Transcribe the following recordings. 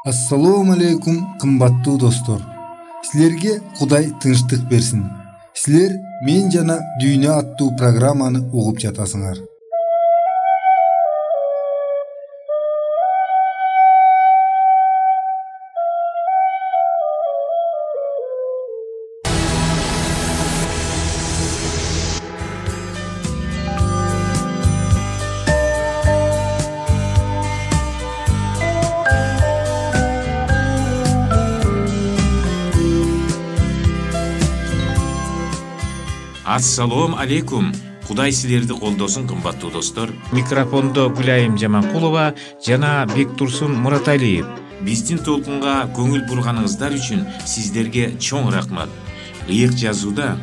Assalamu alaikum kımbattуу dostор. Силерге Кудай тынчтык берсин. Силер мен жана дүйнө аттуу программаны угуп жатасыңар. Ассалам алейкум. Кудай силерди колдосун, кымбаттуу достор. Микрофондо Гүлайым Жаманкулова жана Бектурсун Мураталиев. Биздин толкунга көңүл бурганыңыздар үчүн сиздерге чоң рахмат. Ыйык жазууда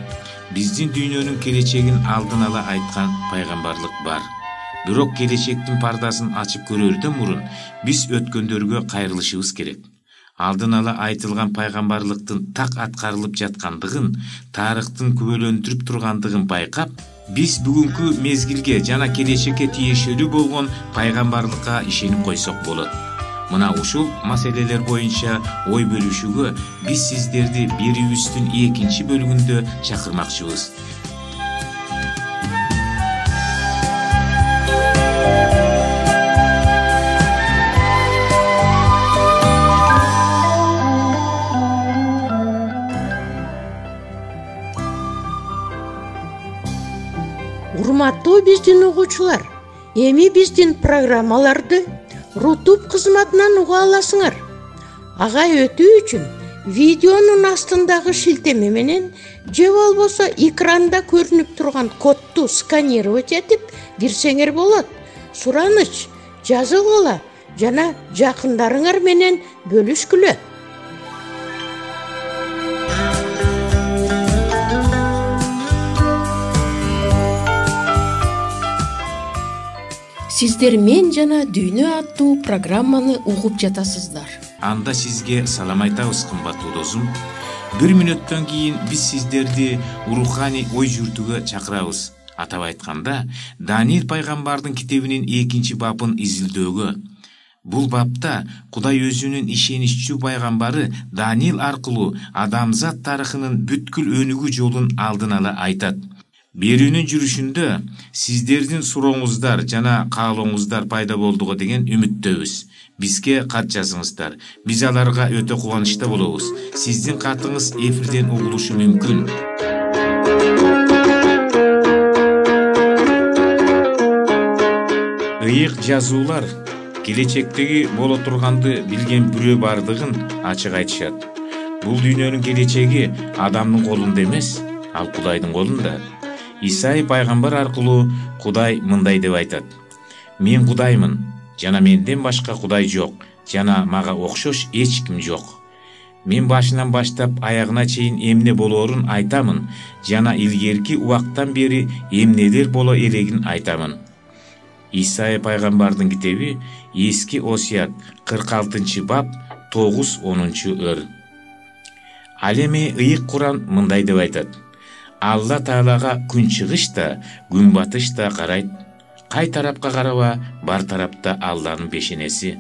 биздин дүйнөнүн келечегин алдын ала айткан пайгамбарлык бар. Бирок келечектин пардасын ачып көрөрдөн мурун биз өткөндөргө кайрылышыбыз керек. Алдын ала айтылган пайгамбарлыктын так аткарылып жаткандыгын, тарыхтын күбөлөндүрүп тургандыгын байкап, биз бүгүнкү мезгилге жана келечекке тиешелүү болгон пайгамбарлыкка ишенип койсок болот. Мына ушул маселелер боюнча ой бөлүшүүгө биз сиздерди берүүбүздүн 2-чи бөлүгүндө чакырмакчыбыз. Урматтуу биздин угуучулар, эми биздин программаларды Рутуб кызматынан уга аласыңар. Ага өтүү үчүн видеонун астындагы шилтеме менен же болбосо экранда көрүнүп турган кодду сканировать этип кирсеңер болот. Сураныч жазылгыла жана жакындарыңар менен бөлүшкүлө. Сиздер мен жана дүйнө аттуу программаны угуп жатасыздар. Анда сизге салам айтабыз, кымбаттуу досум. 1 мүнөттөн кийин биз сиздерди руханий ой жүртүүгө чакырабыз. Атап айтканда, Даниил пайгамбардын китебинин 2-чи бабын изилдөөгө. Бул бапта Кудай өзүнүн ишениччүү пайгамбары Даниил аркылуу адамзат тарыхынын бүткүл өнүгүү жолун алдын ала айтат. Берүүнүн жүрүшүндө сиздердин сурооңуздар жана каалооңуздар пайда болдуго деген үмүттөбүз. Бизге кат жазыңыздар. Биз аларга өтө кубанычта болобуз. Сиздин катыңыз эфирден угулушу мүмкүн. Ыйык жазуулар келечектеги боло турганды билген бирөө бардыгын ачык айтышат. Бул дүйнөнүн келечеги адамдын колунда эмес, ал Кудайдын колунда. Исаи пайгамбар аркылуу Кудай мындай деп айтат: Мен Кудаймын, жана менден башка Кудай жок, жана мага окшош эч ким жок. Мен башынан баштап аягына чейин эмне болоорун айтамын, жана илгерки убактан бери эмнелер боло элегин айтамын. Исаи пайгамбардын китеби Эски Осуят 46-чы бап 9-10 өр. Ал эми ыйык Куран мындай деп айтат: Алла Таалага күн чыгыш да, күн батыш да карайт. Кай тарапка караба, бар тарапта Алланын бешенеси.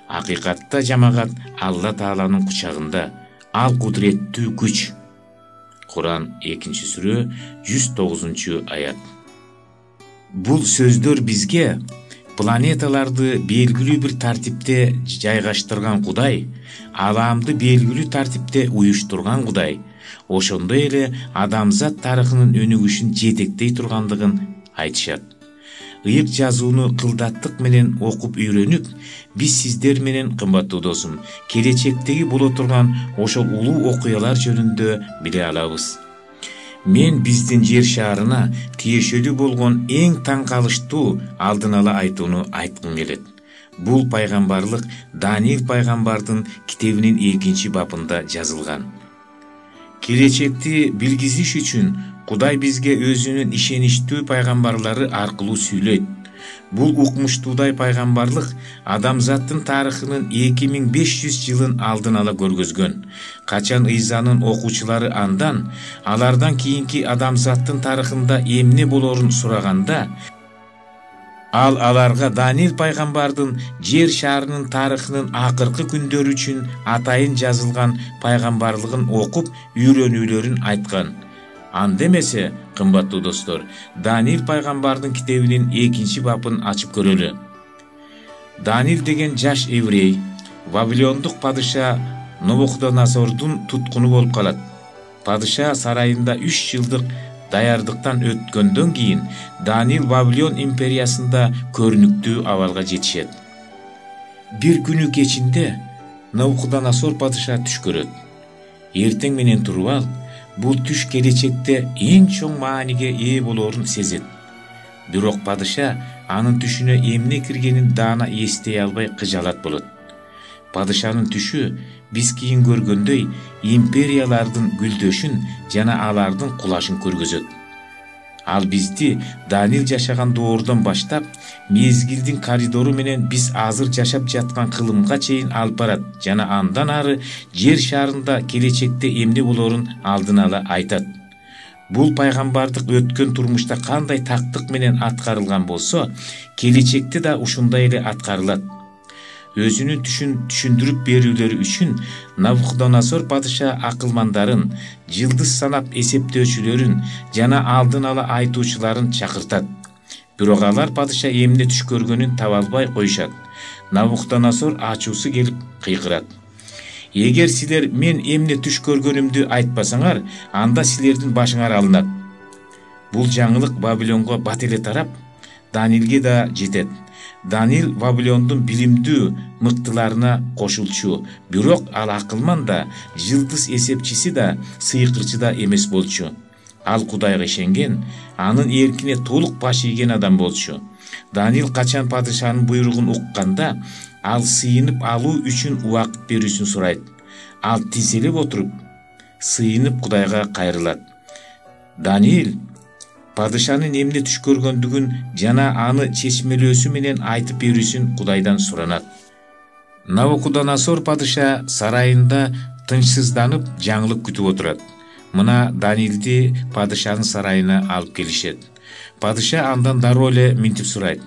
Акыйкатта жамагат Алла Тааланын кучагында. Ал кудуреттүү күч. Куран 2-сүрө 109 аят. Бул сөздөр бизге планеталарды белгилүү бир тартипте жайгаштырган Кудай, аламды белгилүү тартипте уюштурган Кудай, ошондой эле адамзат тарыхынын өнүгүшүн жетектей тургандыгын айтышат. Ыйык жазууну кылдаттык менен окуп үйрөнүп, биз сиздер менен, кымбаттуу досум, келечектеги боло турган ошол улуу окуялар жөнүндө биле алабыз. Мен биздин жер шаарына тиешелүү болгон эң таң калыштуу алдын ала айтууну айткым келет. Бул пайгамбарлык Даниил пайгамбардын китебинин 2-чи бабында жазылган. Келечекти билгизиш үчүн Кудай бизге өзүнүн ишеничтүү пайгамбарлары аркылуу сүйлөйт. Бул укмуштуудай пайгамбарлык адамзаттын тарыхынын 2500 жылын алдын ала көргөзгөн. Качан Ыйзанын окуучулары андан, алардан кийинки адамзаттын тарыхында эмне болоорун сураганда, Ал аларга Даниил пайгамбардын жер шарынын тарыхынын акыркы күндөрү үчүн атайын жазылган пайгамбарлыгын окуп үйрөнүүлөрүн айткан. Анда эмесе, кымбаттуу достор, Даниил пайгамбардын китебинин 2 бабын ачып көрөлү. Даниил деген жаш еврей Вавилондук падыша Навуходоносордун туткуну болуп калат. Падыша сарайында 3 жылдык даярдыктан өткөндөн кийин Даниил Вавилон империясында көрүнүктүү абалга жетишет. Бир күнү кечинде Навуходоносор падыша түш көрөт. Эртең менен туруп ал, бул түш келечекте эң чоң мааниге ээ болоорун сезет. Бирок падыша анын түшүнө эмне киргенин даана эстей албай кыжалат болот. Падышанын түшү биз кийин көргөндөй империялардын гүлдөшүн жана алардын кулашын көргөзөт. Ал бизди Даниил жашаган доордон баштап мезгилдин коридору менен биз азыр жашап жаткан кылымга чейин алып барат жана андан ары жер шарында келечекте эмне болоорун алдын ала айтат. Бул пайгамбардык өткөн турмушта кандай тактык менен аткарылган болсо, келечекте да ушундай эле аткарылат. Өзүнүн түшүн түшүндүрүп берүүлөрү үчүн Навуходоносор падыша акылмандарын, жылдыз санап эсептөөчүлөрүн жана алдын ала айтуучуларын чакыртат. Бирок алар падыша эмне түш көргөнүн таба албай коюшат. Навуходоносор ачуусу келип кыйкырат. Эгер силер мен эмне түш көргөнүмдү айтпасаңар, анда силердин башыңар алынат. Бул жаңылык Вавилонго бат эле тарап, Даниилге да жетет. Даниил Вавилондун билимдүү мыктыларына кошулчу, бирок ал акылман да, жылдыз эсепчиси да, сыйкырчы да эмес болчу. Ал Кудайга ишенген, анын эркине толук баш ийген адам болчу. Даниил качан падышанын буйругун укканда, ал сыйынып алуу үчүн убакыт берүүсүн сурайт. Ал тизелеп отуруп, сыйынып Кудайга кайрылат. Даниил падышанын эмне түш көргөндүгүн жана аны чечмелөөсү менен айтып берүүсүн Кудайдан суранат. Навуходоносор падыша сарайында тынчсызданып жаңылык күтүп отурат. Мына Даниилди падышанын сарайына алып келишет. Падыша андан дароо эле минтип сурайт.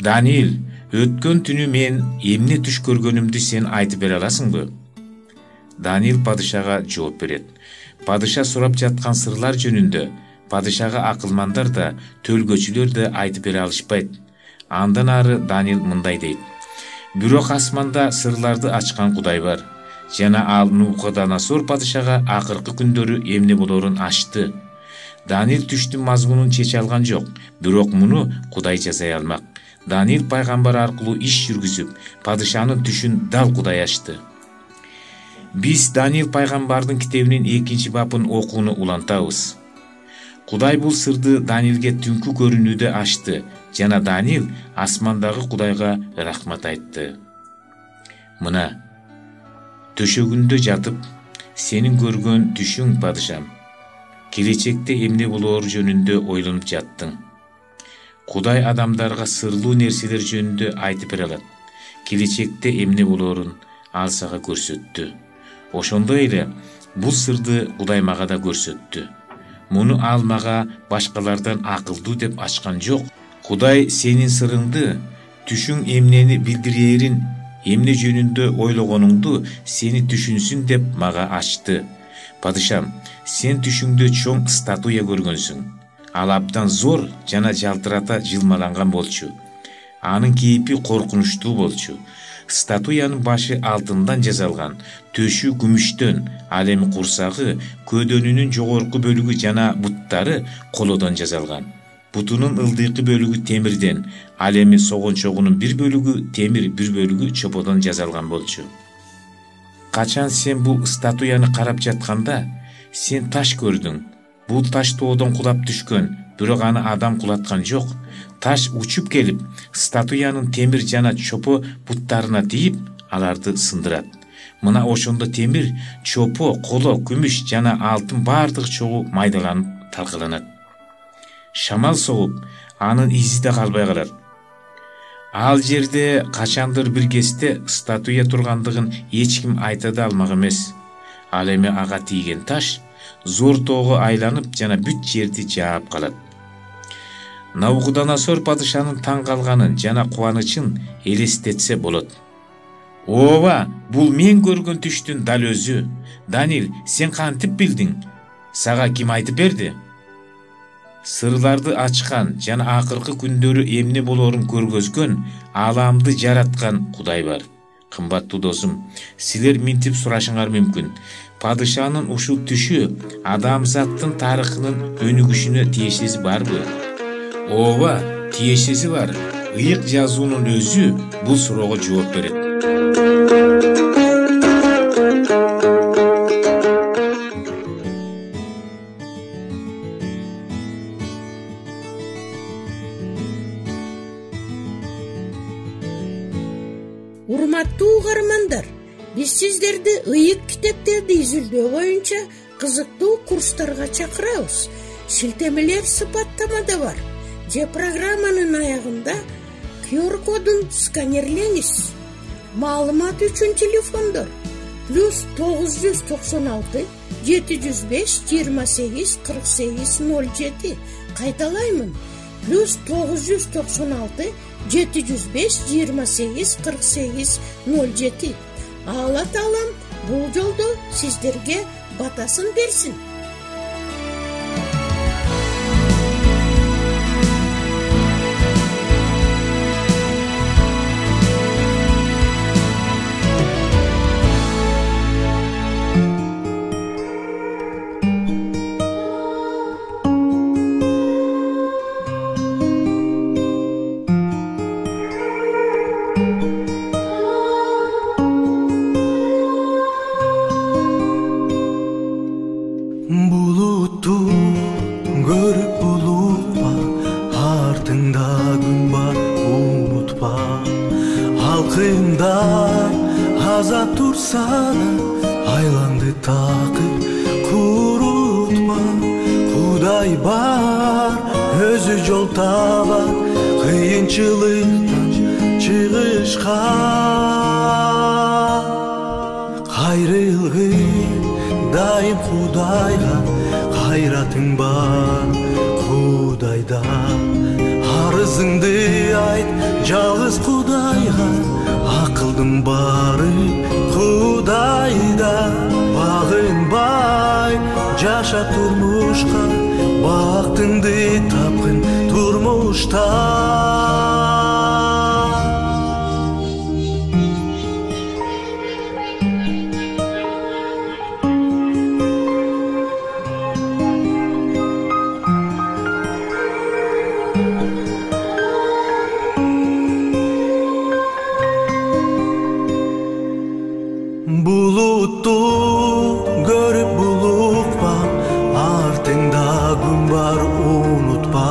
Даниил, өткөн түнү мен эмне түш көргөнүмдү сен айтып бере аласыңбы? Даниил падышага жооп берет. Падыша сурап жаткан сырлар жөнүндө падышага акылмандар да, төлгөчүлөр да айтып бере алышпайт. Андан ары Даниил мындай дейт. Бирок асманда сырларды ачкан Кудай бар. Жана ал Навуходоносор падышага акыркы күндөрү эмне болоорун ачты. Даниил түштүн мазмунун чече алган жок, бирок муну Кудай жазай алмак. Даниил пайгамбар аркылуу иш жүргүзүп, падышанын түшүн дал Кудай ачты. Биз Даниил пайгамбардын китебинин 2 бабын окууну улантабыз. Кудай бул сырды Даниилге түнкү көрүнүүдө ачты, жана Даниил асмандагы Кудайга рахмат айтты. Мына, төшөгүндө жатып, сенин көргөн түшүң падышам, келечекте эмне болоор жөнүндө ойлонуп жаттың. Кудай адамдарга сырлуу нерселер жөнүндө айтып бере алат. Келечекте эмне болоорун ал сага көрсөттү. Ошондой эле бул сырды Кудай мага да көрсөттү. Муну ал мага башкалардан акылдуу деп ачкан жок. Кудай сенин сырыңды, түшүң эмнени билдирээрин, эмне жөнүндө ойлогонуңду сени түшүнсүн деп мага ачты. Падышам, сен түшүңдө чоң статуя көргөнсүң. Ал абдан зор жана жалтырата жылмаланган болчу. Анын кейпи коркунучтуу болчу. Статуянын башы алтындан жасалган, төшү күмүштөн, ал эми курсагы, көдөнүнүн жогорку бөлүгү жана буттары колодон жасалган. Бутунун ылдыйкы бөлүгү темирден, ал эми согончогунун бир бөлүгү темир, бир бөлүгү чоподон жасалган болчу. Качан сен бул статуяны карап жатканда, сен таш көрдүң. Бул таш тоодон кулап түшкөн, бирок аны адам кулаткан жок. Таш учуп келип, статуянын темир жана чопо буттарына тийип, аларды сындырат. Мына ошондо темир, чопо, коло, күмүш жана алтын бардык чогуу майдаланып талкаланат. Шамал согуп, анын изи да калбай калат. Ал жерде качандыр бир кезде статуя тургандыгын эч ким айта да алмак эмес. Ал эми ага тийген таш зор тоого айланып жана бүт жерди жаап калат. Навуходоносор падышанын таң калганын жана кубанычын элестетсе болот. Ооба, бул мен көргөн түштүн дал өзү. Данил, сен кантип билдиң? Сага ким айтып берди? Сырларды ачкан жана акыркы күндөрү эмне болорун көргөзгөн, ааламды жараткан Кудай бар. Кымбаттуу досум, силер минтип сурашыңар мүмкүн. Падышанын ушул түшү адамзаттын тарыхынын өнүгүшүнө тиешеси барбы? Ооба, тиешеси бар. Ыйык жазуунун өзү бул суроого жооп берет. Урматтуу угармандар, биз сиздерди ыйык китептерди изилдөө боюнча кызыктуу курстарга чакырабыз. Шилтемелер сыпаттамада бар. Же программанын аягында QR-кодун сканерлеңиз. Маалымат үчүн телефондор +996 705 28 48 07. Кайталаймын. +996 705 28 48 07. Алла Таалам бул жолдо сиздерге батасын берсин. Aylandı takır kurutma, Kuday var özü yol tabar, kıyınçılıktan çıkışka. Kayrılgı daim Kudayga, hayratın var Kudayda. Arızındı ayt жалгыз Kudayga, akıldım bari Kudayda. Bağınbay жаша turmuşka, baktındı tapkın turmuşta. Buluttu görüp bulukma, артыңда gün var unutma.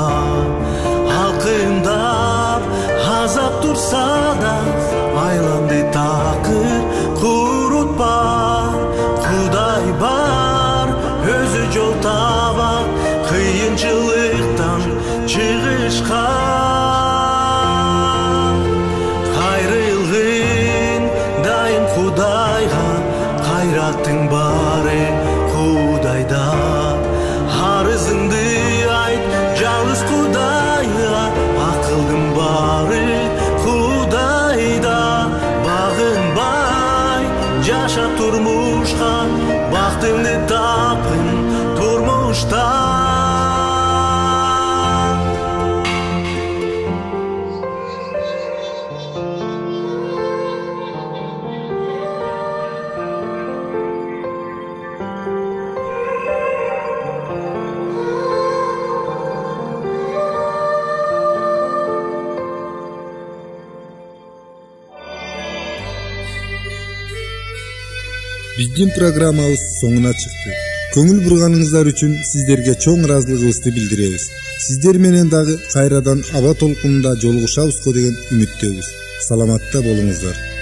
Halkında azap tursa da, aylandı takır kurutma. Kuday var özü yol tabar, kıyınçılıktan çıkışka. Kayrılgın daim Kudayga, hayratın bari Kudayda. Arızındı ayt жалгыз Kudayga, akıldım bari Kudayda. Bağınbay жаша turmuşka, baktımdı tapkın turmuşta. Биздин программабыз соңуна чыкты. Көңүл бурганыңыздар үчүн сиздерге чоң ыраазылыгыбызды билдиребиз. Сиздер менен дагы кайрадан аба толкунунда жолугушабызго деген үмүттөбүз. Саламатта болуңуздар.